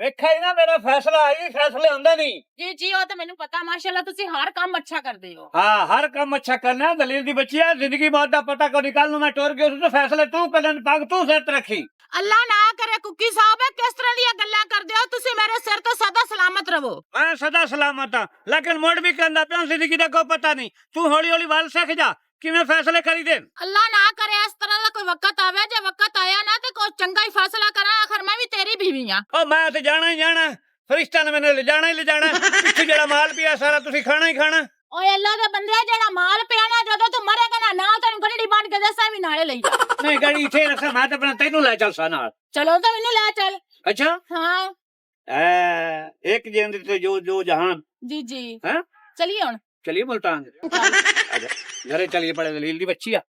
ਵੇਖਿਆ ਹੀ ਨਾ ਮੇਰਾ ਫੈਸਲਾ ਆਈ ਫੈਸਲੇ ਹੁੰਦੇ ਨਹੀਂ। ਜੀ ਜੀ ਉਹ ਤਾਂ ਮੈਨੂੰ ਪਤਾ ਮਾਸ਼ਾਅੱਲਾ ਤੁਸੀਂ ਹਰ ਕੰਮ ਅੱਛਾ ਕਰਦੇ ਹੋ। हाँ हर काम अच्छा करना है। दलील दी बच्ची है जिंदगी मौत दा पता को निकाल लूं मैं टोर के तो फैसले तू करन पग तू सिर ते रखी। ਅੱਲਾ ਨਾ ਕਰੇ ਕੁੱਕੀ ਸਾਹਿਬ ਕਿਸ ਤਰ੍ਹਾਂ ਦੀਆਂ ਗੱਲਾਂ ਕਰਦੇ ਹੋ ਤੁਸੀਂ ਮੇਰੇ ਸਿਰ ਤੋਂ ਸਦਾ ਸਲਾਮਤ ਰਹੋ। मैं सदा सलामत हाँ लेकिन मुड़ भी कहंदा पिया जिंदगी दा कोई पता नहीं। तू हौली हौली वल सीख जा किवें फैसले करी दे। ਅੱਲਾ ਨਾ ਕਰੇ ਇਸ ਤਰ੍ਹਾਂ ਦਾ ਕੋਈ ਵਕਤ ਆਵੇ ਜੇ ਵਕਤ ਆਇਆ ਨਾ ਤੇ ਕੋਈ ਚੰਗਾ ਹੀ ਫੈਸਲਾ ਕਰਾਂ ਆਖਰ ਮੈਂ ਵੀ ਤੇਰੀ ਬੀਵੀ ਆ। ओ मैं ते जाना ही जाना फरिश्ता ने मैंने ले जाना ही ले जाना पिछे जेड़ा माल पिया सारा तुसी खाना ही खाना। ਓਏ ਅੱਲਾ ਦੇ ਬੰਦੇ ਜਿਹੜਾ ਮਾਲ ਪਿਆ ਨਾ ਜਦੋਂ ਤੂੰ ਮਰੇਗਾ ਨਾ ਨਾਲ ਤੈਨੂੰ ਗੱਡੀ ਬਣ ਕੇ ਦੱਸਾਂ ਵੀ ਨਾਲੇ ਲਈ ਜਾ। नहीं गाड़ी इथे रखा मैं ते अपना तेनू ले चल सा नाल। ਚਲੋ ਤਾਂ ਮੈਨੂੰ ਲੈ ਚੱਲ। अच्छा ਹਾਂ एक जिंदगी तो जो जो जहान ਜੀ ਜੀ हैं ਚਲਿਏ ਹੁਣ। चलिए मुल्तान आजा घरे चलिए पड़े दलील दी बच्ची आ।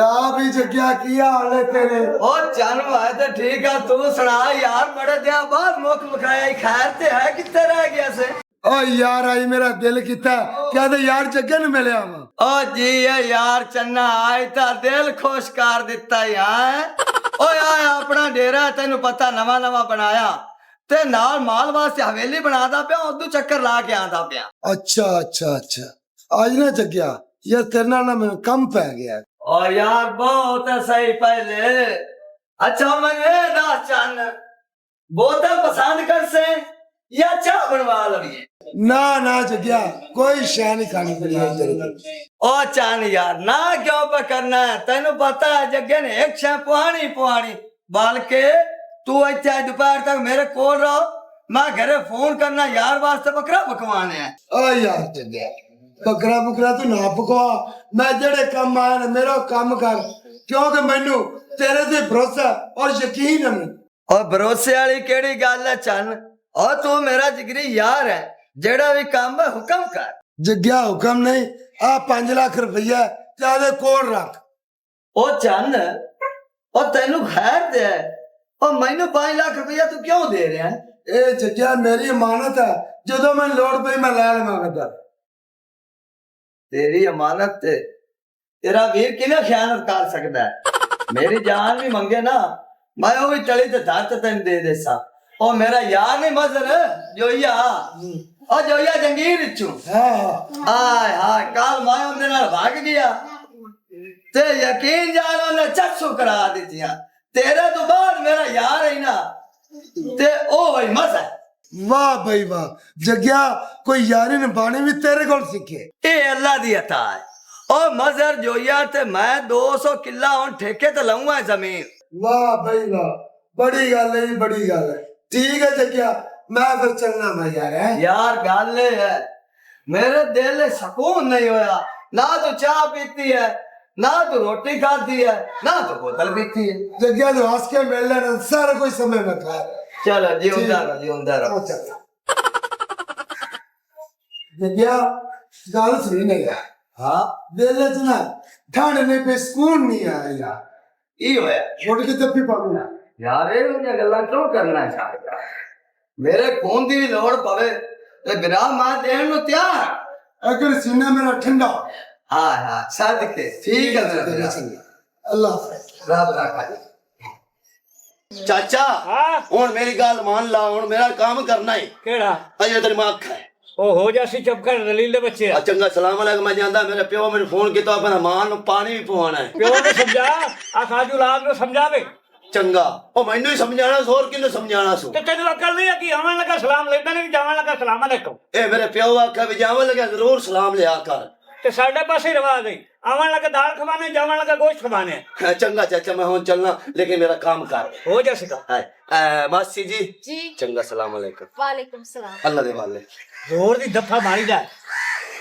ਆ ਵੀ ਜੱਗਿਆ ਕੀ ਹਾਲ ਹੈ ਤੇਰੇ? ਉਹ ਚੰਨ ਮੈਂ ਤੇ ਠੀਕ ਆ ਤੂੰ ਸੁਣਾ ਯਾਰ ਬੜੇ ਦਿਨ ਬਾਅਦ ਮੁੱਖ ਵਿਖਾਇਆ ਖੈਰ ਤੇ ਹੈ ਕਿੱਥੇ ਰਹਿ ਗਿਆ ਸੇ? ਓ ਯਾਰ ਆਈ ਮੇਰਾ ਦਿਲ ਕੀਤਾ ਕਹਿੰਦੇ ਯਾਰ ਜੱਗੇ ਨੂੰ ਮਿਲਿਆ ਵਾ। ਓ ਜੀ ਇਹ ਯਾਰ ਚੰਨਾ ਆਏ ਤਾਂ ਦਿਲ ਖੁਸ਼ ਕਰ ਦਿੱਤਾ ਯਾਰ। ਓਏ ਆ ਆਪਣਾ ਡੇਰਾ ਤੈਨੂੰ ਪਤਾ ਨਵਾਂ ਨਵਾਂ ਬਣਾਇਆ ਤੇ ਨਾਲ ਮਾਲ ਵਾਸਤੇ ਹਵੇਲੀ ਬਣਾਦਾ ਪਿਆ ਉਦੋਂ ਚੱਕਰ ਲਾ ਕੇ ਆਂਦਾ ਪਿਆ। ਅੱਛਾ ਅੱਛਾ ਅੱਛਾ ਅੱਜ ਨਾ ਜੱਗਿਆ ਯਾਰ ਤੇਰੇ ਨਾਲ ਨਾ ਮੈਨੂੰ ਕੰਮ ਪੈ ਗਿਆ। ओ यार बहुत सही पहले अच्छा मैंने ना चन्न बोतल पसंद कर से या चाह बनवा लविए? ਨਾ ਨਾ ਜੱਗਿਆ ਕੋਈ ਸ਼ੈ ਨਹੀਂ ਖਾਣੀ ਪਈ ਹੈ ਤੇਰੇ ਕੋਲ। ओ चन्न यार ना क्यों पे करना है तेन पता है जग्गे ने एक शह पुहानी बल्कि तू इतने दोपहर तक मेरे कोल रहो मैं घरे फोन करना यार वास्ते बकरा पकवाने है। ਓ ਯਾਰ ਜੱਗਿਆ ਬੱਕਰਾ ਬੁਕਰਾ ਤੂੰ ਨਾ ਪਕਵਾ ਮੈਂ ਜਿਹੜੇ ਕੰਮ ਆਇਆ ਨਾ ਮੇਰਾ ਕੰਮ ਕਰ ਕਿਉਂਕਿ ਮੈਨੂੰ ਤੇਰੇ ਤੇ ਭਰੋਸਾ ਔਰ ਯਕੀਨ ਹੈ। और भरोसे वाली केड़ी गल है चन्न और तू मेरा जिगरी यार है जेड़ा भी काम है हुक्म कर। ਜੱਗਿਆ ਹੁਕਮ ਨਹੀਂ ਆ 5 ਲੱਖ ਰੁਪਈਆ ਤੇ ਕੋਲ ਰੱਖ। ओ चन्न और तेनू खैर दे और मैनू 5 लाख रुपया तू क्यों दे रहा है? ਇਹ ਜੱਗਿਆ ਮੇਰੀ ਅਮਾਨਤ ਹੈ ਜਦੋਂ ਮੈਨੂੰ ਲੋੜ ਪਈ ਮੈਂ ਲੈ ਲਵਾਂਗਾ। तेरी अमानत ते तेरा वीर किवें खयानत कर सकदा है? मेरी जान भी मंगे ना मैं वो भी चली ते धरत तेन दे देसा। ओ मेरा यार नहीं मजर जोइया ओ जोइया जंगीर इचू ਹਾਂ हाय हाय कल मैं उनदे नाल भाग गया ते यकीन जान उन्हें चक्सू करा दित्तियां तेरे तो बाद मेरा यार है ना ते ओ भाई मजा ਵਾਹ ਬਈ ਵਾਹ ਜੱਗਿਆ ਕੋਈ ਯਾਰੀ ਨਿਭਾਣੀ ਵੀ ਤੇਰੇ ਕੋਲ ਸਿੱਖੇ। ਇਹ ਅੱਲਾ ਦੀ ਅਤਾ ਹੈ। ਉਹ ਮਜ਼ਰ ਜੋਇਆ ਤੇ ਮੈਂ 200 ਕਿੱਲਾ ਹੁਣ ਠੇਕੇ ਤੇ ਲਊਂਗਾ ਜ਼ਮੀਨ। ਵਾਹ ਬਈ ਵਾਹ ਬੜੀ ਗੱਲ ਹੈ ਜੀ ਬੜੀ ਗੱਲ ਹੈ। ਠੀਕ ਹੈ ਜੱਗਿਆ ਮੈਂ ਫਿਰ ਚੱਲਣਾ ਮੈਂ ਯਾਰ ਹੈ। यार गल है मेरे दिल में सुकून नहीं होया ना तो चाह पीती है ना तो रोटी खाती है ना तो बोतल पीती है। ਜੱਗਿਆ ਨੂੰ ਹੱਸ ਕੇ ਮਿਲ ਲੈਣਾ ਸਾਰਾ ਕੋਈ ਸਮੇਂ ਮੈਂ ਖਾ चलो जीवंदा रहो ਜੱਗਿਆ ਗੱਲ ਸੁਣੀ ਨਹੀਂ ਯਾਰ। हाँ ਦਿਲ ਚ ਨਾ ਠੰਡ ਨਹੀਂ ਪਈ ਸਕੂਨ ਨਹੀਂ ਆਇਆ। ई होया ਛੋੜ ਕੇ ਤੱਪੀ ਪਾਉਣਾ यार ये उन्हें गल्लां क्यों करना चाहता मेरे खून दी लोड़ पवे ते बिना मां देण नु तैयार। ਅਗਰ ਸੀਨਾ ਮੇਰਾ ਠੰਡਾ हाँ हाँ सदके ठीक है मेरा ਤੇਰੇ ਚੰਗਾ ਅੱਲਾਹ ਹਾਫਿਜ਼। रब रखा ਚਾਚਾ हाँ ਹੁਣ ਮੇਰੀ ਗੱਲ ਮੰਨ ਲਾ ਹੁਣ ਮੇਰਾ ਕੰਮ ਕਰਨਾ ਹੈ केड़ा ਅਜੇ ਤੇਰੀ ਮਾਂ ਅੱਖਾਂ ਹੈ ओ हो जासी चुप कर दलील दे बच्चे ਆ ਚੰਗਾ ਸਲਾਮ ਅਲੈਕੁਮ ਮੈਂ ਜਾਂਦਾ ਮੇਰੇ ਪਿਓ ਮੈਨੂੰ ਫੋਨ ਕੀਤਾ ਆਪਣਾ ਮਾਂ ਨੂੰ ਪਾਣੀ ਵੀ ਪਵਾਉਣਾ ਹੈ प्यो ने समझा आ खाजू लाल नु समझावे ਚੰਗਾ ਉਹ ਮੈਨੂੰ ਹੀ ਸਮਝਾਣਾ ਹੋਰ ਕਿਹਨੂੰ ਸਮਝਾਣਾ ਸੂ ते तेनू अकल नहीं है कि आवन लगा सलाम लेता नहीं जावन लगा सलाम अलैकुम ਇਹ ਮੇਰੇ ਪਿਓ ਆਖਿਆ ਵੀ ਜਾਵਣ ਲੱਗਿਆ ਜ਼ਰੂਰ ਸਲਾਮ ਲਿਆ ਕਰ ते साडे पासे रिवाज है आवन लगा दाल खवाने जावन लगा गोश्त खवाने ਚੰਗਾ ਚਾਚਾ ਮੈਂ ਹੁਣ ਚੱਲਣਾ ਲੇਕਿन ਮੇਰਾ ਕੰਮ ਕਰ हो जासी का ਹਾਏ ਮਾਸੀ ਜੀ ਜੀ ਚੰਗਾ ਸਲਾਮ ਅਲੈਕੁਮ ਵਾਲੇਕੁਮ ਸਲਾਮ। ਅੱਲਾ ਦੇ ਵਾਲੇ जोर दी दफा मारी जा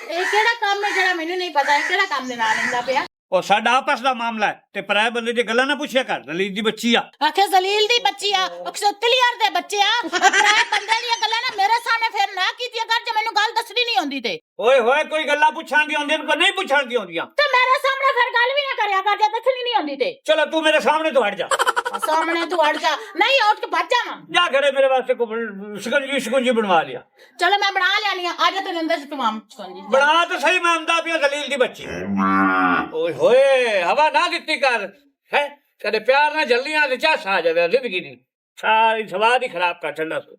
ਇਹ ਕਿਹੜਾ ਕੰਮ ਹੈ ਜਿਹੜਾ ਮੈਨੂੰ ਨਹੀਂ ਪਤਾ ਇਹ ਕਿਹੜਾ ਕੰਮ ਦੇ ਨਾਲ ਲੈਂਦਾ ਪਿਆ? ਉਹ ਸਾਡਾ ਆਪਸ ਦਾ ਮਾਮਲਾ ਹੈ ਤੇ ਪਰਾਏ ਬੰਦੇ ਦੀ ਗੱਲਾਂ ਨਾ ਪੁੱਛਿਆ ਕਰ। ਦਲੀਲ ਦੀ ਬੱਚੀ ਆ। ਆਖੇ ਜ਼ਲੀਲ ਦੀ ਬੱਚੀ ਆ, ਕਲੀਅਰ ਦੇ ਬੱਚੇ ਆ। ਪਰਾਏ ਬੰਦੇ ਦੀਆਂ ਗੱਲਾਂ ਨਾ ਮੇਰੇ ਸਾਹਮਣੇ ਫੇਰ ਨਾ ਕੀਤੀਆਂ ਕਰ ਜੇ ਮੈਨੂੰ ਗੱਲ ਦੱਸਣੀ ਨਹੀਂ ਆਉਂਦੀ ਤੇ। ਓਏ ਹੋਏ ਕੋਈ ਗੱਲਾਂ ਪੁੱਛਣ ਦੀ ਆਉਂਦੀਆਂ ਕੋਈ ਨਹੀਂ ਪੁੱਛਣ ਦੀ ਆਉਂਦੀਆਂ ਤੇ ਮੇਰੇ ਸਾਹਮਣੇ ਫਿਰ ਗੱਲ ਵੀ ਨਾ ਕਰਿਆ ਕਰ ਜੇ ਦੱਸਣੀ ਨਹੀਂ ਆਉਂਦੀ ਤੇ। ਚਲੋ ਤੂੰ ਮੇਰੇ ਸਾਹਮਣੇ ਤੋਂ ਹਟ ਜਾ। ਸਾਹਮਣੇ ਤੂੰ ਹਟ ਜਾ। ਨਹੀਂ ਉੱਠ ਕੇ ਭੱਜ ਜਾਵਾਂ। ਜਾ ਘਰੇ ਮੇਰੇ ਵਾਸਤੇ ਕੋ ਸ਼ਿਕੰਜੀ ਬਣਵਾ ਲਿਆ। ਚਲੋ ਮੈਂ ਬਣਾ ਲਿਆਨੀ ਆ। ਅੱਜ ਤੈਨੂੰ ਅੰਦਰ ਤਮਾਮ ਸ਼ਿਕੰਜੀ ਬਣਾ ਤਾਂ ਸਹੀ ਮੈਂ ਆਂਦਾ ਪਿਆ ਦਲੀਲ ਦੀ ਬੱਚੀ। ਓਏ ਹੋਏ ਹਵਾ ਨਾ ਦਿੱਤੀ ਕਰ ਹੈ ਕਦੇ ਪਿਆਰ ਨਾਲ ਜਲਦੀਆਂ ਤੇ ਝੱਸ ਆ ਜਾਵੇ ਜ਼ਿੰਦਗੀ ਦੀ ਸਾਰੀ ਸਵਾਦ ਹੀ ਖਰਾਬ ਕਰ ਛੱਡਾ ਸੋ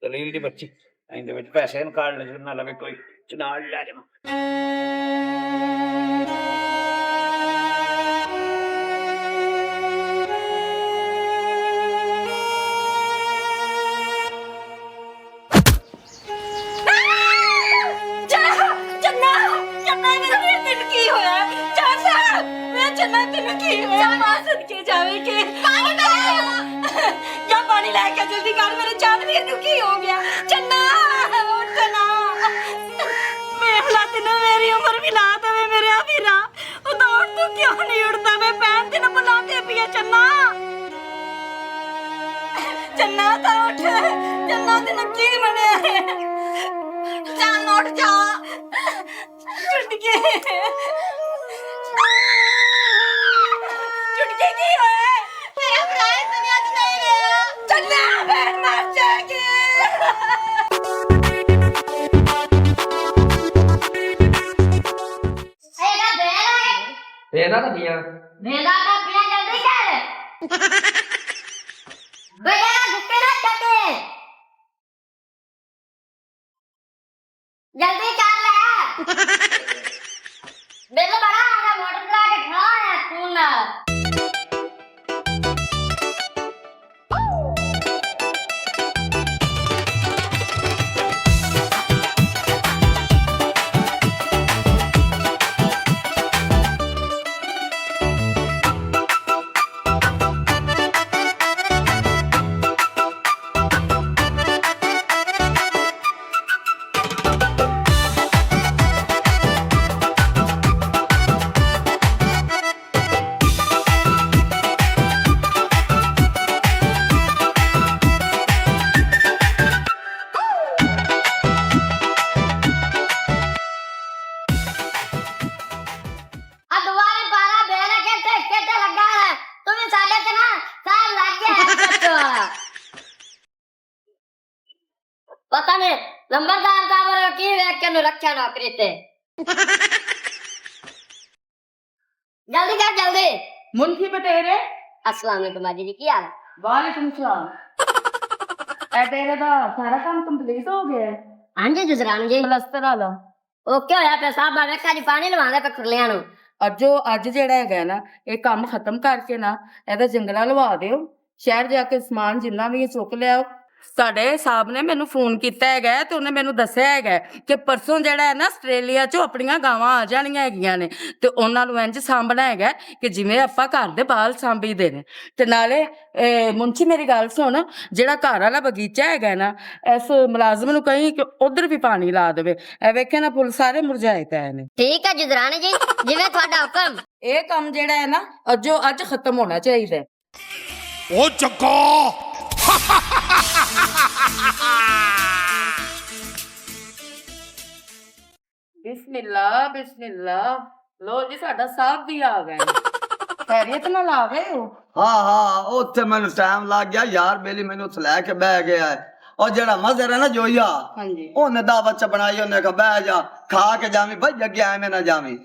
ਦਲੀਲ ਦੀ ਬੱਚੀ। ਇਹਦੇ ਵਿੱਚ ਪੈਸੇ ਨੂੰ ਕਾਢ ਲੈ ਨਾ ਲਵੇ ਕੋਈ ਚਨਾਲ ਲੈ ਜਾਵਾਂ। पानी लेके जल्दी कर मेरे चांदनी तू की हो गया चन्ना उठना मेरा तेन मेरी उम्र भी ला दे मेरे वीरा उड़ तू क्यों नहीं उड़ता मैं पैन तेन बुला के पिया चन्ना चन्ना तो उठ चन्ना तेन की बने चल उठ जा चुटकी चुटकी की है मेरा प्राय दुनिया च नहीं गया चन्ना बैठ मर जाएगी तेरा तो दिया बेला का पिया जल्दी कर बेला गुस्से ना चटे जल्दी कर ले बेला बड़ा आगा मोटर चला के खड़ा है तू ना पता नहीं नंबरदार का की वेख के रखा नौकरी से जल्दी कर जल्दी मुंशी बटेरे अस्सलाम वालेकुम बाजी जी की हाल वालेकुम सलाम। ए तेरे दा सारा काम कंप्लीट हो गया है? हां जी जुजरान जी प्लस्तर वाला ओके होया पे साहब वेखा जी पानी लवांदे पे खुरलियां नु ਅੱਜ ਜਿਹੜਾ ਹੈਗਾ ਨਾ ਇਹ ਕੰਮ ਖਤਮ ਕਰਕੇ ਨਾ ਇਹਦਾ ਜੰਗਲਾ ਲਵਾ ਦਿਓ। ਸ਼ਹਿਰ ਜਾ ਕੇ ਸਮਾਨ ਜਿੰਨਾ ਵੀ ਚੁੱਕ ਲਿਆਓ। ਸਾਡੇ ਸਾਹਿਬ ਨੇ ਮੈਨੂੰ ਫੋਨ ਕੀਤਾ ਹੈਗਾ ਤੇ ਉਹਨੇ ਮੈਨੂੰ ਦੱਸਿਆ ਹੈਗਾ ਕਿ ਪਰਸੋਂ ਜਿਹੜਾ ਹੈ ਨਾ ਆਸਟ੍ਰੇਲੀਆ ਚੋਂ ਆਪਣੀਆਂ ਗਾਵਾਂ ਆ ਜਾਣੀਆਂ ਹੈਗੀਆਂ ਨੇ ਤੇ ਉਹਨਾਂ ਨੂੰ ਇੰਜ ਸਾਂਭਣਾ ਹੈਗਾ ਕਿ ਜਿਵੇਂ ਆਪਾਂ ਘਰ ਦੇ ਬਾਲ ਸਾਂਭੀਦੇ ਨੇ। ਤੇ ਨਾਲੇ ਮੁੰਸ਼ੀ ਮੇਰੀ ਗੱਲ ਸੁਣ, ਜਿਹੜਾ ਘਰ ਵਾਲਾ ਬਗੀਚਾ ਹੈਗਾ ਨਾ ਇਸ ਮੁਲਾਜ਼ਮ ਨੂੰ ਕਹੀਂ ਕਿ ਉਧਰ ਵੀ ਪਾਣੀ ਲਾ ਦੇਵੇ। ਇਹ ਵੇਖੇ ਨਾ ਫੁੱਲ ਸਾਰੇ ਮੁਰਝਾਏ ਪਏ ਨੇ। ठीक है जुजरान जी जिवें ਤੁਹਾਡਾ ਹੁਕਮ। ਇਹ ਕੰਮ ਜਿਹੜਾ ਹੈ ਨਾ ਅੱਜ ਖਤਮ ਹੋਣਾ ਚਾਹੀਦਾ। ਉਹ ਚੱਕਾ ਬਿਸਮਿਲ੍ਲਾ ਬਿਸਮਿਲ੍ਲਾ। ਲੋ ਜੀ ਸਾਡਾ ਸਾਹਿਬ ਵੀ ਆ ਗਏ। ਖੈਰੀਅਤ ਨਾਲ ਆ ਗਏ ਹੋ? ਹਾਂ ਉੱਥੇ ਮੈਨੂੰ ਟਾਈਮ ਲੱਗ ਗਿਆ ਯਾਰ ਬੇਲੀ ਮੈਨੂੰ ਉੱਥੇ ਲੈ ਕੇ ਬਹਿ ਗਿਆ ਹੈ। ਉਹ ਜਿਹੜਾ ਮਜ਼ਰ ਹੈ ਨਾ ਜੋਈਆ ਹਾਂਜੀ ਉਹਨੇ ਦਾਵਤ ਚ ਬਣਾਈ ਉਹਨੇ ਕਹਾ ਬਹਿ ਜਾ ਖਾ ਕੇ ਜਾਵੀਂ ਭਾਈ ਅੱਗੇ ਐਵੇਂ ਨਾ ਜਾਵੀਂ।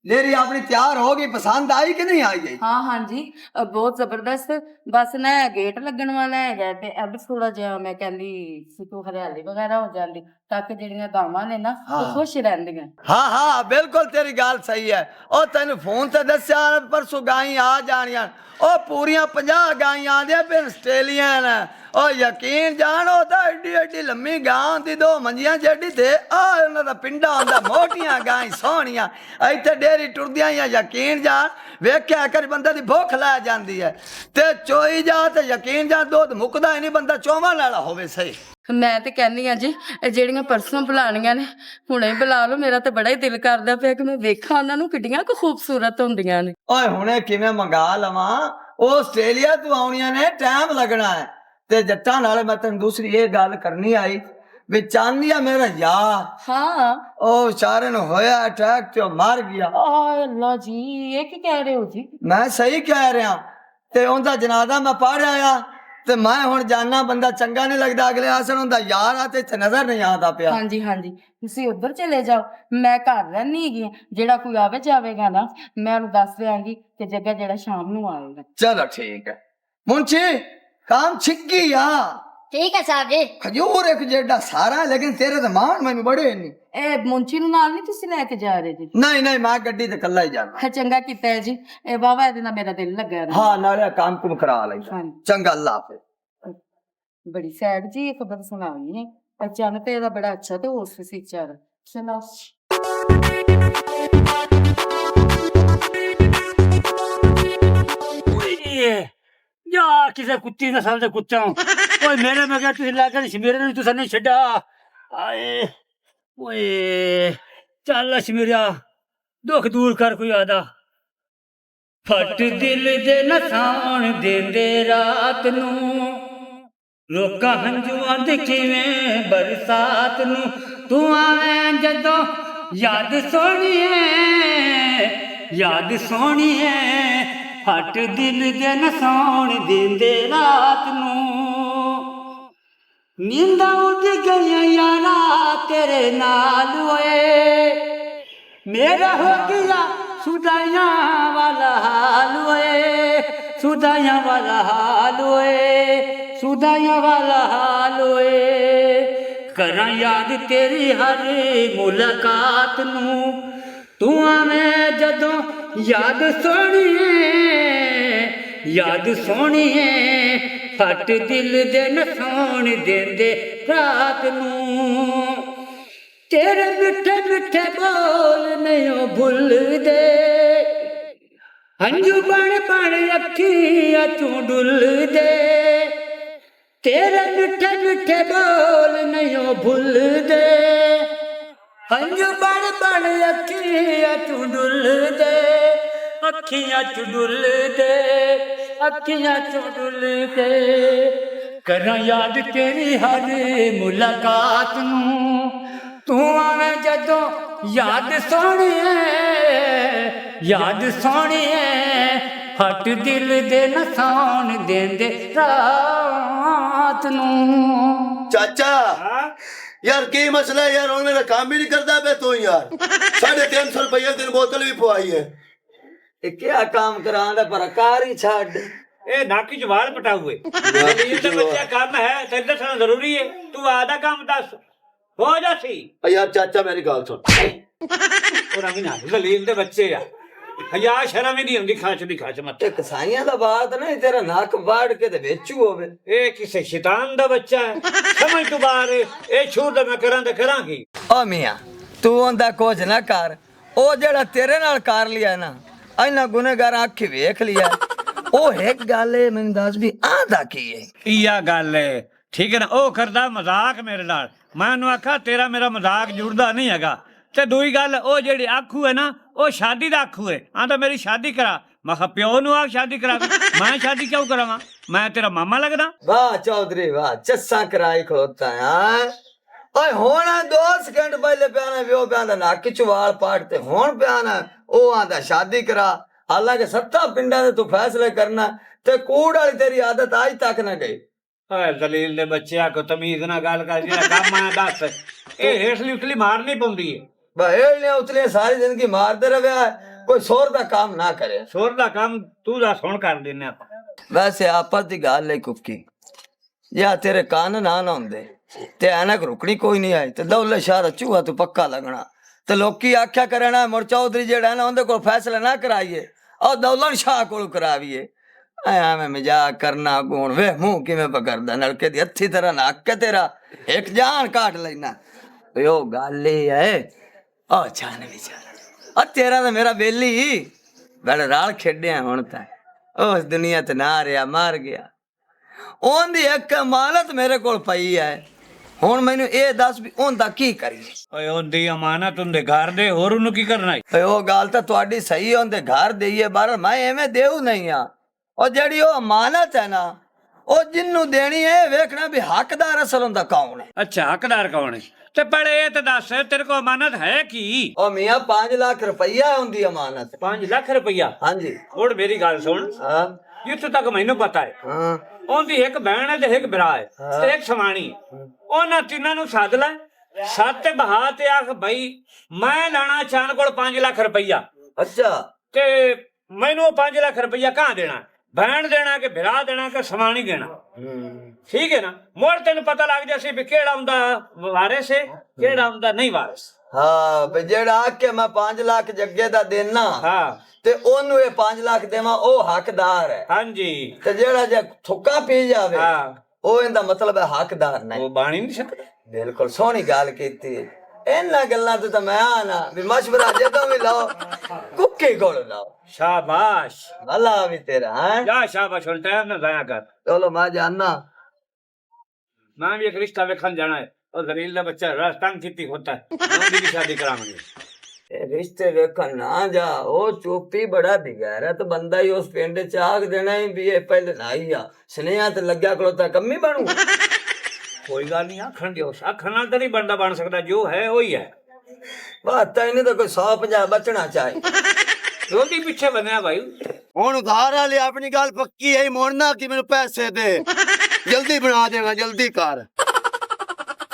लेरी अपनी तैयार होगी पसंद आई कि नहीं आई? हाँ हाँ जी बहुत जबरदस्त। बस ना गेट लगन वाला है ते अब थोड़ा जिहा मैं कहंदी सी तो हरियाली वगैरह हो जाती ताकि जेड़ियां गावां ने ना हाँ। खुश रहंदियां। हाँ बिल्कुल तेरी गल सही है। ओ तेन फोन ते दस्या परसों गाई आ जानियां ओ पूरियां 50 गाइयां आंदियां पे आस्ट्रेलियन। ओ यकीन जान ओदा एडी एडी लम्मी गां होंदी 2 मंजियां जेडी ते आ उन्हां दा पिंडा होंदा मोटियां गाई सोहणियां इत्थे डेरी टुरदियां या यकीन जान वेख्या कर बंदे दी भुख लै जांदी है ते चोई जा ते यकीन जान दूध मुकदा ही नहीं बंदा चोवन वाला होवे सही। ਮੈਂ ਤੇ ਕਹਿੰਦੀ ਆ ਜੀ ਇਹ ਜਿਹੜੀਆਂ ਪਰਸੋਂ ਬੁਲਾਣੀਆਂ ਨੇ ਹੁਣੇ ਬੁਲਾ ਲਓ। ਮੇਰਾ ਤਾਂ ਬੜਾ ਹੀ ਦਿਲ ਕਰਦਾ ਪਿਆ ਕਿ ਮੈਂ ਵੇਖਾਂ ਉਹਨਾਂ ਨੂੰ ਕਿੱਡੀਆਂ ਕੁ ਖੂਬਸੂਰਤ ਹੁੰਦੀਆਂ ਨੇ। ਓਏ ਹੁਣੇ ਕਿਵੇਂ ਮੰਗਾ ਲਵਾਂ? ਉਹ ਆਸਟ੍ਰੇਲੀਆ ਤੋਂ ਆਉਣੀਆਂ ਨੇ, ਟਾਈਮ ਲੱਗਣਾ ਹੈ। ਤੇ ਜੱਟਾਂ ਨਾਲ ਮੈਂ ਤੈਨੂੰ ਦੂਸਰੀ ਇਹ ਗੱਲ ਕਰਨੀ ਆਈ ਵੀ ਚਾਂਦੀਆ ਮੇਰਾ ਯਾਰ ਹਾਂ। ਉਹ ਵਿਚਾਰੇ ਨੂੰ ਹੋਇਆ ਅਟੈਕ ਤੇ ਉਹ ਮਰ ਗਿਆ। ਆਏ ਅੱਲਾ ਜੀ, ਇਹ ਕੀ ਕਹਿ ਰਹੇ ਹੋ ਜੀ? ਮੈਂ ਸਹੀ ਕਹਿ ਰਿਹਾ। ਤੇ ਉਹਦਾ ਜਨਾਜ਼ਾ ਮੈਂ ਪੜ੍ਹ ਆਇਆ ਤੇ ਮੈਂ ਹੁਣ ਜਾਨਾ, ਬੰਦਾ ਚੰਗਾ ਨਹੀਂ ਲੱਗਦਾ। ਅਗਲੇ ਆਸਣ ਹੁੰਦਾ ਯਾਰ ਆ ਤੇ ਇੱਥੇ ਨਜ਼ਰ ਨਹੀਂ ਆਉਂਦਾ ਪਿਆ। ਹਾਂਜੀ ਹਾਂਜੀ, ਤੁਸੀਂ ਉੱਧਰ ਚਲੇ ਜਾਓ, ਮੈਂ ਘਰ ਰਹਿਣੀ ਹੈਗੀ ਹਾਂ। ਜਿਹੜਾ ਕੋਈ ਆਵੇ ਜਾਵੇਗਾ ਨਾ ਮੈਂ ਉਹਨੂੰ ਦੱਸ ਦਿਆਂਗੀ ਕਿ ਜਗ੍ਹਾ ਜਿਹੜਾ ਸ਼ਾਮ ਨੂੰ ਆਏਗਾ। ਚਲੋ ਠੀਕ ਹੈ ਮੁੰਸ਼ੀ, ਕੰਮ ਛਿੱਕੀ ਆ। ਠੀਕ ਹੈ ਸਾਹਿਬ ਜੀ। ਖਜੂਰ ਇੱਕ ਜਿਹੜਾ ਸਾਰਾ, ਲੇਕਿਨ ਤੇਰੇ ਤਾਂ ਮਾਣ ਮੈਨੂੰ ਬੜੇ ਨਹੀਂ। ਇਹ ਮੁੰਚੀ ਨੂੰ ਨਾਲ ਨਹੀਂ ਤੁਸੀਂ ਲੈ ਕੇ ਜਾ ਰਹੇ ਜੀ? ਨਹੀਂ ਨਹੀਂ, ਮੈਂ ਗੱਡੀ ਤੇ ਇਕੱਲਾ ਹੀ ਜਾਣਾ। ਚੰਗਾ ਕੀਤਾ ਹੈ ਜੀ, ਇਹ ਵਾਵਾ ਇਹਦੇ ਨਾਲ ਮੇਰਾ ਦਿਲ ਲੱਗਾ ਰਿਹਾ। ਹਾਂ, ਨਾਲੇ ਕੰਮ ਕੁਮ ਕਰਾ ਲੈਂਦਾ। ਹਾਂਜੀ। ਚੰਗਾ, ਅੱਲਾ ਹਾਫਿਜ਼। ਬੜੀ ਸੈਡ ਜੀ ਇਹ ਖਬਰ ਸੁਣਾਈ ਹੈ। ਅਚਾਨਕ ਤੇ ਇਹਦਾ ਬੜਾ ਅੱਛਾ ਤੇ ਹੋਸ਼ ਸੀ ਚਾਰ। ਚਲੋ ਜਾ ਕਿਸੇ ਕੁੱਤੀ ਨਾ ਸਮਝੇ ਕੁੱਤਾ। ਓਏ ਮੇਰੇ ਮੈਂ ਕਿਹਾ ਤੁਸੀਂ ਲੈ ਕੇ ਸ਼ਮੀਰੇ ਨੂੰ ਤੁਸੀਂ ਨਹੀਂ ਛੱਡਾ। ਆਏ ਓਏ ਚੱਲ ਸ਼ਮੀਰਿਆ, ਦੁੱਖ ਦੂਰ ਕਰ ਕੋਈ ਆਦਾ। ਫਟ ਦਿਲ ਦੇ ਨਸਾਣ ਦਿੰਦੇ ਰਾਤ ਨੂੰ, ਲੋਕਾਂ ਹੰਝੂਆਂ ਦੇ ਕਿਵੇਂ ਬਰਸਾਤ ਨੂੰ। ਤੂੰ ਆਵੇਂ ਜਦੋਂ ਯਾਦ ਸੋਹਣੀਏ, ਯਾਦ ਸੋਹਣੀਏ, ਫਟ ਦਿਲ ਦੇ ਨਸਾਣ ਦਿੰਦੇ ਰਾਤ ਨੂੰ। ਨੀਂਦਾਂ ਉੱਡ ਗਈਆਂ ਯਾਰਾ ਤੇਰੇ ਨਾਲ ਓਏ, ਮੇਰਾ ਹੋ ਗਿਆ ਸੁਦਾਈਆਂ ਵਾਲਾ ਹਾਲ ਓਏ, ਸੁਦਾਈਆਂ ਵਾਲਾ ਹਾਲ ਓਏ, ਸੁਦਾਈਆਂ ਵਾਲਾ ਹਾਲ ਓਏ। ਕਰਾਂ ਯਾਦ ਤੇਰੀ ਹਰ ਮੁਲਾਕਾਤ ਨੂੰ, ਤੂੰ ਆਵੇਂ ਜਦੋਂ ਯਾਦ ਸੋਹਣੀਏ, ਯਾਦ ਸੋਹਣੀਏ, ਫਟ ਦਿਲ ਦੇ ਨਸਾਣ ਦਿੰਦੇ ਰਾਤ ਨੂੰ। ਤੇਰੇ ਮਿੱਠੇ ਮਿੱਠੇ ਬੋਲ ਨਹੀਂ ਭੁੱਲਦੇ, ਹੰਝੂ ਬਣ ਬਣ ਅੱਖੀਆਂ ਚੋਂ ਡੁੱਲਦੇ। ਤੇਰੇ ਮਿੱਠੇ ਮਿੱਠੇ ਬੋਲ ਨਹੀਂ ਭੁੱਲਦੇ, ਹੰਝੂ ਬਣ ਬਣ ਅੱਖੀਆਂ ਚੋਂ ਡੁੱਲਦੇ, ਅੱਖੀਆਂ ਚੋਂ ਡੁੱਲਦੇ, ਅੱਖੀਆਂ ਚੋਂ ਡੁੱਲਦੇ। ਕਰਾਂ ਯਾਦ ਤੇਰੀ ਹਰ ਮੁਲਾਕਾਤ ਨੂੰ, ਤੂੰ ਆਵੇਂ ਜਦੋਂ ਯਾਦ ਸੋਹਣੀਏ, ਯਾਦ ਸੋਹਣੀਏ, ਫਟ ਦਿਲ ਦੇ ਨਸਾਣ ਦਿੰਦੇ ਰਾਤ ਨੂੰ। ਚਾਚਾ ਯਾਰ ਕੀ ਮਸਲਾ ਹੈ ਯਾਰ? ਹੁਣ ਮੇਰਾ ਕੰਮ ਹੀ ਨਹੀਂ ਕਰਦਾ ਪਿਆ ਤੂੰ ਯਾਰ। 350 ਰੁਪਏ ਦੀ ਬੋਤਲ ਵੀ ਪਵਾਈ ਹੈ। ਇਹ ਕਿਆ ਕੰਮ ਕਰਾਂਦਾ ਪਰ ਕਾਰ ਹੀ ਛੱਡ। ਇਹ ਨੱਕ ਚ ਵਾਲ ਪਟਾਉਏ ਤੇ ਬੱਚਾ ਕੰਮ ਹੈ, ਤੈਨੂੰ ਦੱਸਣਾ ਜ਼ਰੂਰੀ ਹੈ। ਤੂੰ ਆਦਾ ਕੰਮ ਦੱਸ ਹੋ ਜਾ ਸੀ। ਯਾਰ ਚਾਚਾ ਮੇਰੀ ਗੱਲ ਸੁਣ। ਉਹਨਾਂ ਵੀ ਨਾ ਜ਼ਲੀਲ ਦੇ ਬੱਚੇ ਆ, ਹਯਾ ਸ਼ਰਮ ਹੀ ਨਹੀਂ ਹੁੰਦੀ। ਖਾਚ ਦੀ ਖਾਚ ਮਤ। ਇਹ ਕਸਾਈਆਂ ਦਾ ਬਾਤ ਨਹੀਂ, ਤੇਰਾ ਨੱਕ ਵਾੜ ਕੇ ਤੇ ਵੇਚੂ ਹੋਵੇ। ਇਹ ਕਿਸੇ ਸ਼ੈਤਾਨ ਦਾ ਬੱਚਾ ਹੈ, ਸਮਝ ਤੂੰ ਬਾਹਰ। ਇਹ ਛੂਰ ਦਾ ਮੈਂ ਕਰਾਂ ਤੇ ਕਰਾਂਗੀ। ਓ ਮੀਆਂ, ਤੂੰ ਉਹਦਾ ਕੁਝ ਨਾ ਕਰ। ਉਹ ਜਿਹੜਾ ਤੇਰੇ ਨਾਲ ਕਰ ਲਿਆ ਨਾ, ਇਹਨਾਂ ਗੁਨੇਗਾਰਾਂ ਅੱਖੀ ਵੇਖ ਲਿਆ। ਉਹ ਇੱਕ ਗੱਲ ਏ, ਮੈਨੂੰ ਦੱਸ ਵੀ ਆਂਦਾ ਕੀ ਏ? ਇਹ ਗੱਲ ਹੈ, ਠੀਕ ਹੈ ਨਾ? ਉਹ ਕਰਦਾ ਮਜ਼ਾਕ ਮੇਰੇ ਨਾਲ। ਮੈਂ ਉਹਨੂੰ ਆਖਾ ਤੇਰਾ ਮੇਰਾ ਮਜ਼ਾਕ ਜੁੜਦਾ ਨਹੀਂ ਹੈਗਾ। ਤੇ ਦੂਈ ਗੱਲ, ਉਹ ਜਿਹੜੀ ਆਖੂ ਹੈ ਨਾ, ਉਹ ਸ਼ਾਦੀ ਦਾ ਆਖੂ ਹੈ। ਆਂਦਾ ਮੇਰੀ ਸ਼ਾਦੀ ਕਰਾ। ਮੈਂ ਕਿਹਾ ਪਿਓ ਨੂੰ ਆਖ ਸ਼ਾਦੀ ਕਰਾ। ਮੈਂ ਸ਼ਾਦੀ ਕਿਉਂ ਕਰਾਵਾਂ? ਮੈਂ ਤੇਰਾ ਮਾਮਾ ਲੱਗਦਾ? ਵਾਹ ਚੌਧਰੀ ਵਾਹ, ਚੱਸਾ ਕਰਾਈ ਖੋਤਾ ਹੈ। ਓਏ ਹੁਣ 2 ਸਕਿੰਟ ਪਹਿਲੇ ਪਿਆਣਾ ਵਿਓ ਪਿਆਂਦਾ ਨੱਕ ਚ ਵਾਲ ਪਾੜ ਤੇ ਹੁਣ ਪਿਆਣਾ ਉਹ ਆਂਦਾ ਸ਼ਾਦੀ ਕਰਾ। ਹਾਲਾਂਕਿ 7 ਪਿੰਡਾਂ ਦੇ ਤੂੰ ਫੈਸਲੇ ਕਰਨਾ ਤੇ ਕੂੜ ਵਾਲੀ ਤੇਰੀ ਆਦਤ ਅੱਜ ਤੱਕ ਨਾ ਗਈ। ਓਏ ਦਲੀਲ ਦੇ ਬੱਚਿਆਂ ਕੋ ਤਮੀਜ਼ ਨਾਲ ਗੱਲ ਕਰ। ਜਿਹੜਾ ਕੰਮ ਆਇਆ ਦੱਸ। ਇਹ ਹੇਠਲੀ ਉਤਲੀ ਮਾਰਨੀ ਪਉਂਦੀ ਹੈ। ਬਹੇਲ ਨੇ ਉਤਲੇ ਸਾਰੀ ਜ਼ਿੰਦਗੀ ਮਾਰਦੇ ਰਵਿਆ, ਕੋਈ ਸੋਰ ਦਾ ਕੰਮ ਨਾ ਕਰੇ। ਸੋਰ ਦਾ ਕੰਮ ਤੂੰ ਦੱਸ ਹੁਣ ਕਰ ਦਿੰਨੇ ਆਪਾਂ। ਵੈਸੇ ਆਪਸ ਦੀ ਗੱਲ ਹੈ ਕੁੱਕੀ, ਜਾਂ ਤੇਰੇ ਕੰਨ ਨਾ ਹੁੰਦੇ ਤੇ ਐਨਕ ਰੁਕਣੀ ਕੋਈ ਨਹੀਂ ਆਈ ਤੇ ਦੌਲੇ ਸ਼ਾਹ ਚੂਹਾ ਤੂੰ ਪੱਕਾ ਲੱਗਣਾ। ਤੇ ਲੋਕੀ ਆਖਿਆ ਕਰਨਾ ਮੁਰ ਚੌਧਰੀ ਜਿਹੜਾ ਨਾ ਉਹਦੇ ਕੋਲ ਫੈਸਲਾ ਨਾ ਕਰਾਈਏ, ਉਹ ਦੌਲਤ ਸ਼ਾਹ ਕੋਲ ਕਰਾਵੀਏ। ਐਵੇਂ ਮਜ਼ਾਕ ਕਰਨਾ ਗੋਣ ਵੇ ਮੂੰਹ ਕਿਵੇਂ ਪਕੜਦਾ, ਨਲਕੇ ਦੀ ਹੱਥੀ ਤਰ੍ਹਾਂ ਨੱਕ ਕੇ ਤੇਰਾ ਇੱਕ ਜਾਨ ਕਾਟ ਲੈਣਾ। ਉਹ ਗੱਲ ਇਹ ਹੈ, ਉਹ ਜਾਨ ਵਿਚਾਰਾ ਤੇਰਾ ਤਾਂ ਮੇਰਾ ਬੇਲੀ ਬੜਾ ਰਾਲ ਖੇਡਿਆ। ਹੁਣ ਤਾਂ ਉਸ ਦੁਨੀਆ ਤੇ ਨਾ ਰਿਹਾ, ਮਰ ਗਿਆ। ਉਹਦੀ ਇੱਕ ਅਮਾਨਤ ਮੇਰੇ ਕੋਲ ਪਈ ਹੈ, ਹੁਣ ਮੈਨੂੰ ਇਹ ਦੱਸ ਵੀ ਉਹਦਾ ਕੀ ਕਰੀਏ? ਓਏ ਉਹਦੀ ਅਮਾਨਤ ਹੁੰਦੇ ਘਰ ਦੇ, ਹੋਰ ਉਹਨੂੰ ਕੀ ਕਰਨਾ ਈ? ਓਏ ਉਹ ਗੱਲ ਤਾਂ ਤੁਹਾਡੀ ਸਹੀ ਹੈ, ਉਹਦੇ ਘਰ ਦੇਈਏ ਬਾਹਰ, ਮੈਂ ਐਵੇਂ ਦੇਉ ਨਹੀਂ ਆ। ਉਹ ਜਿਹੜੀ ਉਹ ਅਮਾਨਤ ਹੈ ਨਾ, ਉਹ ਜਿੰਨੂੰ ਦੇਣੀ ਹੈ ਵੇਖਣਾ ਵੀ ਹੱਕਦਾਰ ਅਸਲ ਹੁੰਦਾ ਕੌਣ ਹੈ। ਅੱਛਾ, ਹੱਕਦਾਰ ਕੌਣ ਹੈ? ਤੇ ਪਹਿਲੇ ਇਹ ਤਾਂ ਦੱਸ, ਤੇਰੇ ਕੋਲ ਅਮਾਨਤ ਹੈ ਕੀ? ਉਹ ਮੀਆਂ 5 ਲੱਖ ਰੁਪਈਆ ਹੁੰਦੀ ਅਮਾਨਤ। 5 ਲੱਖ ਰੁਪਈਆ? ਹਾਂਜੀ। ਹੁਣ ਮੇਰੀ ਗੱਲ ਸੁਣ, ਹਾਂ ਜਿੱਥੋਂ ਤੱਕ ਮੈਨੂੰ ਪਤਾ ਹੈ ਹਾਂ ਉਹਦੀ ਇੱਕ ਭੈਣ ਹੈ ਤੇ ਇੱਕ ਭਰਾ ਹੈ ਤੇ ਇੱਕ ਸਵਾਣੀ। ਉਹਨਾਂ ਤਿੰਨਾਂ ਨੂੰ ਸੱਦ ਲੈ, ਸੱਤ ਬਹਾ ਤੇ ਆਖ ਬਈ ਮੈਂ ਲੈਣਾ ਚਾਨ ਕੋਲ 5 ਲੱਖ ਰੁਪਈਆ। ਅੱਛਾ। ਤੇ ਮੈਨੂੰ ਉਹ 5 ਲੱਖ ਰੁਪਈਆ ਕਹਾਂ ਦੇਣਾ? ਭੈਣ ਦੇਣਾ ਕਿ ਭਰਾ ਦੇਣਾ ਕਿ ਸਵਾਣੀ ਦੇਣਾ? ਠੀਕ ਹੈ ਨਾ? ਮੋੜ ਤੈਨੂੰ ਪਤਾ ਲੱਗ ਜਾਸੀ ਵੀ ਕਿਹੜਾ ਹੁੰਦਾ ਵਾਰਿਸ ਹੈ, ਕਿਹੜਾ ਹੁੰਦਾ ਨਹੀਂ ਵਾਰਿਸ। ਹਾਂ ਵੀ ਜਿਹੜਾ ਆ ਕੇ ਮੈਂ 5 ਲੱਖ ਜੱਗੇ ਦਾ ਦੇਣਾ, ਹਾਂ, ਤੇ ਉਹਨੂੰ ਇਹ 5 ਲੱਖ ਦੇਵਾਂ, ਉਹ ਹੱਕਦਾਰ ਹੈ। ਹਾਂਜੀ। ਤੇ ਜਿਹੜਾ ਜੇ ਥੁੱਕਾ ਪੀ ਜਾਵੇ, ਹਾਂ, ਉਹ ਇਹਦਾ ਮਤਲਬ ਹੈ ਹੱਕਦਾਰ ਨਹੀਂ। ਉਹ ਬਾਣੀ ਨਹੀਂ ਸਕਦਾ। ਬਿਲਕੁਲ ਸੋਹਣੀ ਗੱਲ ਕੀਤੀ। ਇਹਨਾਂ ਗੱਲਾਂ ਤੇ ਤਾਂ ਮੈਂ ਆਣਾ ਵੀ ਮਸ਼ਵਰਾ ਜਦੋਂ ਵੀ ਲਾਓ ਕੁੱਕੇ ਕੋਲ ਲਾਓ। ਸ਼ਾਬਾਸ਼, ਅੱਲਾ ਵੀ ਤੇਰਾ ਹੈ। ਜਾ ਸ਼ਾਬਾਸ਼, ਹੁਣ ਟਾਈਮ ਨਾ ਜ਼ਾਇਆ ਕਰ। ਚਲੋ ਮੈਂ ਜਾਨਾ। मैं भी एक रिश्ता वेखन जाना है और जलील का बच्चा राजस्थान खेती होता है, मैं भी शादी कराऊंगी। ਇਹ ਰਿਸ਼ਤੇ ਵੇਖਣ ਨਾ ਜਾ, ਉਹ ਚੋਪੀ ਬੜਾ ਬਿਗੈਰਤ ਬੰਦਾ ਹੀ ਉਸ ਪਿੰਡ ਚ ਆਖ ਦੇਣਾ ਹੀ ਵੀ ਇਹ ਪਹਿਲੇ ਨਾਈ ਆ ਸੁਨੇਹਾ ਤੇ ਲੱਗਿਆ ਕੋਲ ਤਾਂ ਕੰਮੀ ਬਣੂ। कोई गल नहीं, आखन दियो, आखन नाल तो नहीं बंदा बन सकता, जो है वही है। बात तो इन्हें तो कोई 150 बचना चाहिए। रोटी पीछे बनया भाई। ਹੁਣ ਘਰ ਵਾਲੇ ਆਪਣੀ ਗੱਲ ਪੱਕੀ ਹੈ, ਮੋੜਨਾ ਕਿ ਮੈਨੂੰ ਪੈਸੇ ਦੇ, ਜਲਦੀ ਬਣਾ ਦੇਗਾ, ਜਲਦੀ ਕਰ।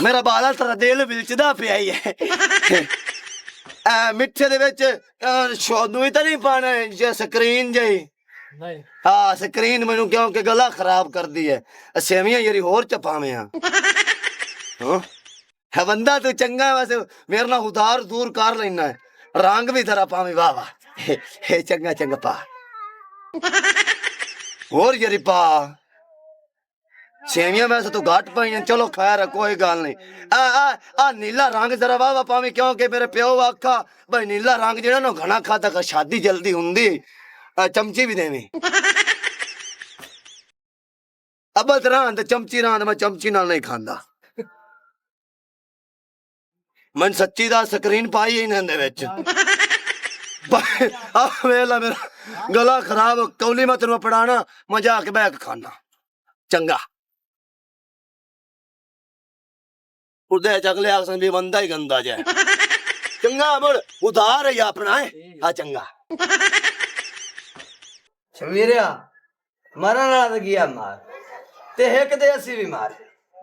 ਮੇਰਾ ਬਾਲਾ ਤੇਰਾ ਦਿਲ ਵਿਲਚਦਾ ਪਿਆ ਹੀ ਹੈ। ਮਿੱਠੇ ਦੇ ਵਿੱਚ ਸ਼ੋਦੂ ਹੀ ਤਾਂ ਨਹੀਂ ਪਾਣਾ ਜੇ ਸਕਰੀਨ ਜਿਹੀ? ਨਹੀਂ। ਹਾਂ ਸਕਰੀਨ ਮੈਨੂੰ ਕਿਉਂਕਿ ਗਲਾ ਖਰਾਬ ਕਰਦੀ ਹੈ। ਸੇਵੀਆਂ ਯਾਰੀ ਹੋਰ ਚਪਾਵੇਂ ਆ। ਹੈ ਬੰਦਾ ਤੂੰ ਚੰਗਾ ਵੈਸੇ, ਮੇਰੇ ਨਾਲ ਉਧਾਰ ਦੂਰ ਕਰ ਲੈਣਾ ਹੈ। ਰੰਗ ਵੀ ਤੇਰਾ ਪਾਵੇਂ, ਵਾਹ ਵਾਹ, ਇਹ ਚੰਗਾ ਚੰਗਾ ਪਾ। ਹੋਰ ਯਾਰੀ ਪਾ। ਸੇਵੀਆਂ ਵੈਸੇ ਤੂੰ ਘੱਟ ਪਾਈਆਂ, ਚਲੋ ਖੈਰ ਹੈ, ਕੋਈ ਗੱਲ ਨਹੀਂ। ਆ ਨੀਲਾ ਰੰਗ ਜ਼ਰਾ ਵਾਹ ਪਾਵੇਂ, ਕਿਉਂਕਿ ਮੇਰੇ ਪਿਓ ਆਖਾ ਬਈ ਨੀਲਾ ਰੰਗ ਜਿਹੜਾ ਨਾ ਘਣਾ ਖਾਦਾ ਕਰ ਸ਼ਾਦੀ ਜਲਦੀ ਹੁੰਦੀ। ਚਮਚੀ ਵੀ ਦੇਵੀਂ। ਅਬਲ ਤਰ੍ਹਾਂ ਤੇ ਚਮਚੀ ਰਾਂ, ਮੈਂ ਚਮਚੀ ਨਾਲ ਨਹੀਂ ਖਾਂਦਾ। ਮੈਂ ਸੱਚੀ ਦਾ ਸਕਰੀਨ ਪਾਈ ਇਹਨਾਂ ਦੇ ਵਿੱਚ। ਆ ਵੇਲਾ ਮੇਰਾ ਗਲਾ ਖਰਾਬ, ਕੌਲੀ ਮੈਂ ਤੈਨੂੰ ਪੜਾਣਾ, ਮੈਂ ਜਾ ਕੇ ਬਹਿ ਕੇ ਖਾਣਾ। ਚੰਗਾ ਉਹਦੇ ਚਗਲੇ ਆਖਣ ਵੀ ਬੰਦਾ ਹੀ ਗੰਦਾ ਜਾ। ਚੰਗਾ ਮੁੜ ਉਧਾਰ ਹੀ ਆਪਣਾ ਹੈ। ਆ ਚੰਗਾ ਸ਼ਮੀਰਿਆ ਮਰਨ ਵਾਲਾ ਤਾਂ ਗਿਆ ਮਾਰ, ਤੇ ਇੱਕ ਦੇ ਅਸੀਂ ਵੀ ਮਾਰ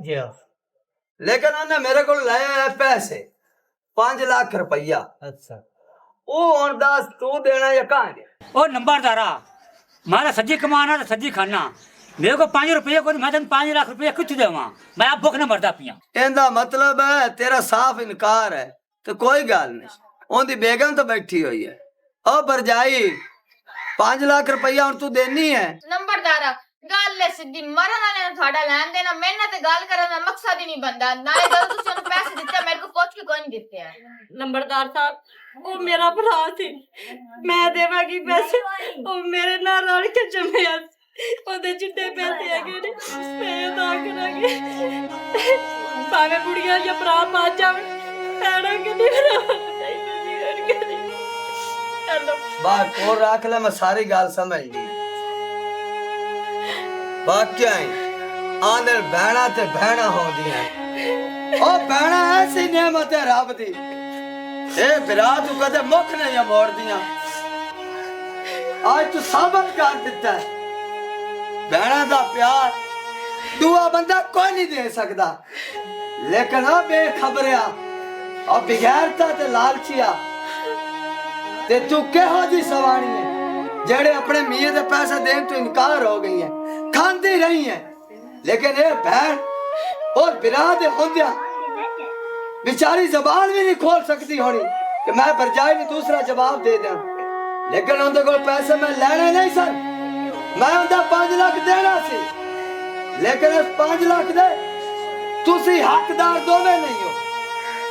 ਜੀ। ਲੇਕਿਨ ਉਹਨੇ ਮੇਰੇ ਕੋਲ ਲਾਇਆ ਪੈਸੇ 5 ਲੱਖ ਰੁਪਈਆ। ਅੱਛਾ, ਉਹ ਹੁਣ ਦੱਸ ਤੂੰ ਦੇਣਾ ਜਾਂ ਕਹਾਂ ਦੇ? ओ नंबरदारा मारा सज्जी कमाना तो सज्जी खाना, मेरे को 5 रुपये को मैं 5 लाख रुपये कुछ देवा, मैं आप भुख न मरदा पिया। ਇਹਦਾ ਮਤਲਬ ਹੈ ਤੇਰਾ ਸਾਫ਼ ਇਨਕਾਰ ਹੈ। ਤੇ ਕੋਈ ਗੱਲ ਨਹੀਂ, ਉਹਦੀ ਬੇਗਮ ਤਾਂ ਬੈਠੀ ਹੋਈ ਹੈ। ਉਹ ਭਰਜਾਈ 5 ਲੱਖ ਰੁਪਈਆ ਹੁਣ ਤੂੰ ਦੇਣੀ ਹੈ। ਨੰਬਰਦਾਰਾ ਗੱਲ ਹੈ ਸਿੱਧੀ, ਮਰਨ ਵਾਲੇ ਨੂੰ ਤੁਹਾਡਾ ਲੈਣ ਦੇਣਾ ਮਿਹਨਤ ਤੇ ਗੱਲ ਕਰਨ ਦਾ ਮਕਸਦ ਹੀ ਨਹੀਂ ਬੰਦਾ। ਨਾਲੇ ਜਦੋਂ ਤੁਸੀਂ ਉਹਨੂੰ ਪੈਸੇ ਦਿੱਤੇ, ਮੇਰੇ ਕੋਲ ਪੁੱਛ ਕੇ ਕੋਈ ਨਹੀਂ ਦਿੱਤੇ ਆ। ਨੰਬਰਦਾਰ ਸਾਹਿਬ, ਉਹ ਮੇਰਾ ਭਰਾ ਸੀ, ਮੈਂ ਦੇਵਾਂਗੀ ਪੈਸੇ, ਉਹ ਮੇਰੇ ਨਾਲ ਰਲ ਕੇ ਜੰਮਿਆ, ਉਹਦੇ ਜਿੱਡੇ ਪੈਸੇ ਹੈਗੇ ਨੇ ਮੈਂ ਅਦਾ ਕਰਾਂਗੀ, ਭਾਵੇਂ ਬੁੜੀਆਂ ਜਾਂ ਭਰਾ ਪਾ ਜਾਵੇ, ਪੈਣਾ ਕਿਤੇ ਬਾਹਰ ਕੋਲ ਰੱਖ ਲੈ, ਮੈਂ ਸਾਰੀ ਗੱਲ ਸਮਝ ਗਈ। ਵਾਕਿਆ ਹੀ ਆਂਦਰ ਭੈਣਾ ਤੇ ਭੈਣਾ ਹੁੰਦੀਆਂ। ਉਹ ਭੈਣਾ ਐਸੀ ਨਿਆਮਤ ਹੈ ਰੱਬ ਦੀ, ਇਹ ਬਿਰਾ ਤੂੰ ਕਦੇ ਮੁੱਖ ਨਹੀਂ ਮੋੜਦੀਆਂ। ਅੱਜ ਤੂੰ ਸਾਬਤ ਕਰ ਦਿੱਤਾ ਭੈਣਾ ਦਾ ਪਿਆਰ ਦੂਆ ਬੰਦਾ ਕੋਈ ਨਹੀਂ ਦੇ ਸਕਦਾ। ਲੇਕਿਨ ਆ ਬੇਖਬਰਿਆ, ਆ ਬਿਗੈਰਤਾ ਤੇ ਲਾਲਚੀਆ, ਤੇ ਤੂੰ ਕਿਹੋ ਜੀ ਸਵਾਣੀ ਹੈ ਜਿਹੜੇ ਆਪਣੇ ਮੀਆਂ ਦੇ ਪੈਸੇ ਦੇਣ ਤੋਂ ਇਨਕਾਰ ਹੋ ਗਈ ਹੈ, ਖਾਂਦੀ ਰਹੀ ਹੈ। ਲੇਕਿਨ ਇਹ ਭੈਣ और बिरा दे होंदिया बेचारी जबान भी नहीं खोल सकती होनी कि मैं बरजाई ने दूसरा जवाब दे दिया। लेकिन उनके कोल पैसे मैं लेने नहीं सन, मैं उनका 5 लाख देना सी। लेकिन इस 5 लाख दे तुसी हकदार दोवे नहीं हो।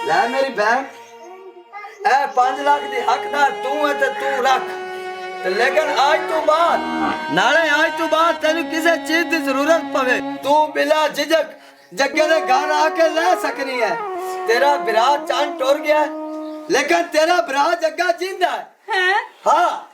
ले मेरी बहन, ए 5 लाख दी हकदार तू है ते तू रख। लेकिन आज तो बाद नाले आज तो बाद तेन किसी चीज की जरूरत पवे, तू बिला झिझक जग्गे ने घर आके ले सकनी है। तेरा बिरा चांद टुर गया, लेकिन तेरा बिरा जग्गा जिंदा है। हाँ